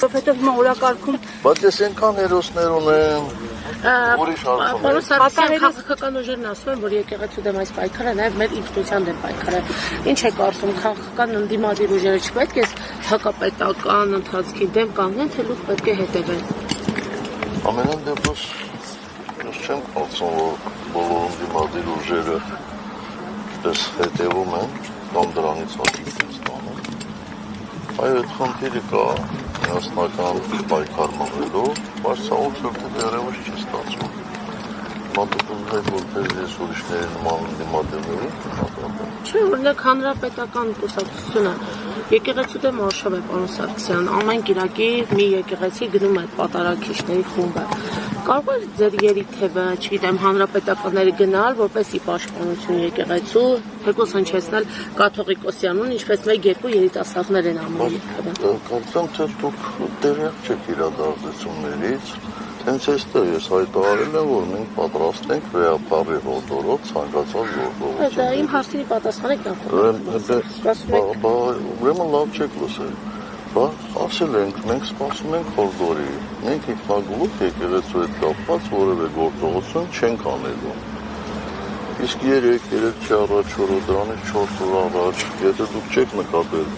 Որովհետև հիմա օրակարգում Բայց ես այնքան հերոսներ ունեմ, ուրիշ Պարոն Սարգսյան, քաղաքական ուժերն ասում են, որ եկեղեցու դեմ այս պայքարը նաև մեր ինքնության դեմ պայքար է։ Ինչ եք կարծում, քաղաքական ընդդիմադիր ուժերը չպետք է հակապետական ընթացքի դեմ կանգնեն, թե լուր պետք է հետևեն։ Ամենայն դեպս ես չեմ կարծում, որ բոլոր ընդդիմադիր ուժերը այդպես հետևում են կամ դրանից հաշիվ են ստանում։ Այո, այդ խնդիրը կա միասնական պայքար մղելով, բայց ցավոք դեռևս չի ստացվում։ Մատուցում է, որպես ես ուրիշների նման ընդդիմադիրների նկատմամբ։ Չէ, օրինակ հանրապետական կուսակցությունը եկեղեցու դեմ արշավ է, պարոն Սարգսյան, ամեն կիրակի մի եկեղեցի գնում է պատարագիչների խումբը։ Կարող է ձեր երիթևը, չգիտեմ, հանրապետականները գնալ, որպեսզի պաշտպանություն եկեղեցու, թեկուզ հնչեցնել կաթողիկոսյանուն, ինչպես մեկ-երկու երիտասարդներ են անում։ Կարծեմ, թե դուք տեղյակ չեք իրադարձություններից, հենց այստեղ ես հայտարարել եմ, որ մենք պատրաստ ենք վերապարի հորդորով ցանկացած գործողություն։ Դա իմ հարցերի պատասխանեք նախ։ Ուրեմն լավ չեք լսել։ Ասել ենք, մենք սպասում ենք հորդորի, մենք ինքնագլուխ եկեղեցու հետ կապված որևէ գործողություն չենք անելու։ Իսկ 3-4 առաջ, դրանից 4 օր առաջ, եթե դուք չեք նկատել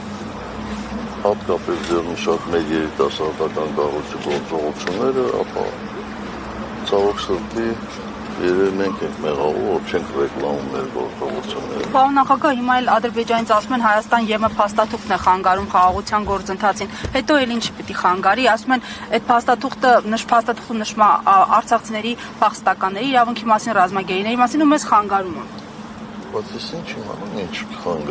հատկապես ձեռնշատ մեր երիտասարդական կառույցի գործողությունները, ապա ցավոք սրտի երևի մենք ենք մեղավոր, որ չենք ռեկլամում մեր գործողությունները։ Պարոն նախագահ, հիմա էլ Ադրբեջանից ասում են Հայաստան ԵՄ փաստաթուղթն է խանգարում խաղաղության գործընթացին, հետո էլ ինչ պիտի խանգարի, ասում են այդ փաստաթուղթը նշվում արցախցիների փախստականների իրավունքի մասին, ռազմագերիների մասին ու մեզ խանգարում է։ Բայց ես ինչ իմանամ, ինչ խանգարում։